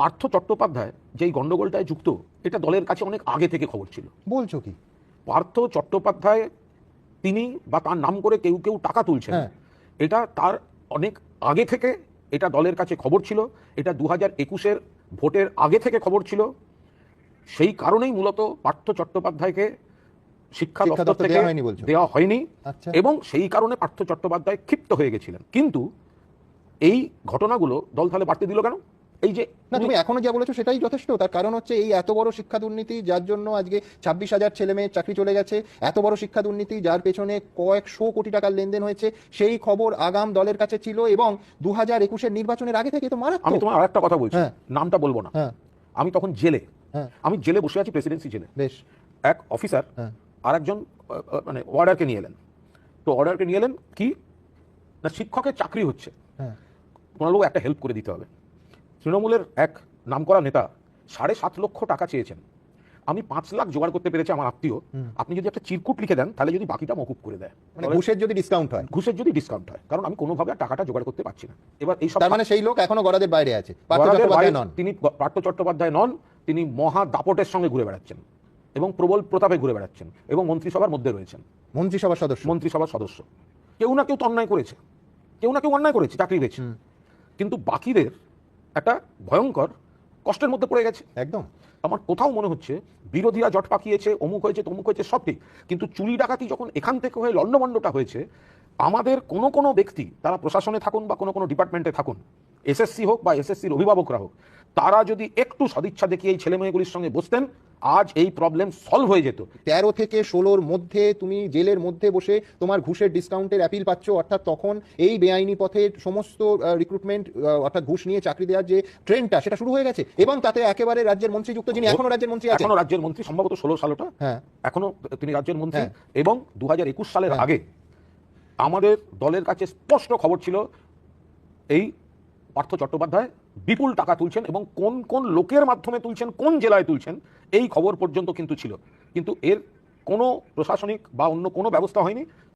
পার্থ চট্টোপাধ্যায় যেই গন্ডগোলটায় যুক্ত, এটা দলের কাছে অনেক আগে থেকে খবর ছিল। বলছো কি? পার্থ চট্টোপাধ্যায় তিনি বা তার নাম করে কেউ কেউ টাকা তুলছেন, এটা তার অনেক আগে থেকে এটা দলের কাছে খবর ছিল। এটা 2021-এর ভোটের আগে থেকে খবর ছিল। সেই কারণেই মূলত পার্থ চট্টোপাধ্যায়কে শিক্ষা দপ্তর থেকে দেওয়া হয়নি, এবং সেই কারণে পার্থ চট্টোপাধ্যায় ক্ষিপ্ত হয়ে গেছিলেন। কিন্তু এই ঘটনাগুলো দল তাহলে বাড়তে দিল কেন? এই যে না, তুমি এখনো যা বলেছো সেটাই যথেষ্ট। তার কারণ হচ্ছে এই এত বড় শিক্ষা দুর্নীতি, যার জন্য আজকে 26,000 ছেলে মেয়ের চাকরি চলে গেছে, এত বড় শিক্ষা দুর্নীতি যার পেছনে কয়েকশো কোটি টাকার লেনদেন হয়েছে, সেই খবর আগাম দলের কাছে ছিল, এবং 2021-এর নির্বাচনের আগে থেকে তো মারাত্মক। আমি তোমার আরেকটা কথা বলছি, নামটা বলবো না। আমি তখন জেলে, আমি জেলে বসে আছি, প্রেসিডেন্সি জেলে। বেশ, এক অফিসার আর একজন মানে অর্ডারকে নিয়ে এলেন। তো অর্ডারকে নিয়ে এলেন কি না, শিক্ষকের চাকরি হচ্ছে, কোনোভাবে একটা হেল্প করে দিতে হবে। তৃণমূলের এক নামকরা নেতা 7.5 লক্ষ টাকা চেয়েছেন। আমি 5 লাখ জোগাড় করতে পেরেছি, আমার আত্মীয়। আপনি যদি একটা চিরকুট লিখে দেন তাহলে যদি বাকিটা মকুব করে দেয়, মানে ঘুষের যদি ডিসকাউন্ট হয়, কারণ আমি কোনোভাবে টাকাটা জোগাড় করতে পারছি না। এবার এই সব, তার মানে সেই লোক এখনো গড়াদের বাইরে আছে। তিনি পার্থ চট্টোপাধ্যায় নন, তিনি মহা দাপটের সঙ্গে ঘুরে বেড়াচ্ছেন এবং প্রবল প্রতাপে ঘুরে বেড়াচ্ছেন, এবং মন্ত্রিসভার মধ্যে রয়েছেন, মন্ত্রিসভার সদস্য। কেউ না কেউ তো অন্যায় করেছে, চাকরি পেয়েছে, কিন্তু বাকিদের একটা ভয়ঙ্কর কষ্টের মধ্যে পড়ে গেছে। একদম। আমার কোথাও মনে হচ্ছে বিরোধীরা জট পাকিয়েছে, অমুক হয়েছে তমুক হয়েছে, সব ঠিক, কিন্তু চুরি ডাকাতি যখন এখান থেকে হয়ে লন্ডভন্ডটা হয়েছে, আমাদের কোনো ব্যক্তি, তারা প্রশাসনে থাকুন বা কোনো ডিপার্টমেন্টে থাকুন, এসএসসি হোক বা এসএসসির অভিভাবকরা হোক, তারা যদি একটু সদিচ্ছা দেখিয়ে এই ছেলেমেয়েগুলির সঙ্গে বসতেন, আজ এই প্রবলেম সলভ হয়ে যেত। 13 থেকে 16-র মধ্যে তুমি জেলের মধ্যে বসে তোমার ঘুষের ডিসকাউন্টের অ্যাপিল পাচ্ছ, অর্থাৎ তখন এই বেআইনি পথে সমস্ত রিক্রুটমেন্ট, অর্থাৎ ঘুষ নিয়ে চাকরি দেওয়ার যে ট্রেন্ডটা, সেটা শুরু হয়ে গেছে, এবং তাতে একেবারে রাজ্যের মন্ত্রী যুক্ত, যিনি এখনো রাজ্যের মন্ত্রী আছেন, এখনো রাজ্যের মন্ত্রী, সম্ভবত 16 সালটা এখনো তিনি রাজ্যের মন্ত্রী। এবং 2021 সালের আগে আমাদের দলের কাছে স্পষ্ট খবর ছিল এই পার্থ চট্টোপাধ্যায় বিপুল টাকা তুলছেন, এবং কোন কোন লোকের মাধ্যমে তুলছেন, কোন জেলায় তুলছেন, এই খবর পর্যন্ত কিন্তু ছিল। কিন্তু এর কোনো প্রশাসনিক বা অন্য কোনো ব্যবস্থা হয়নি।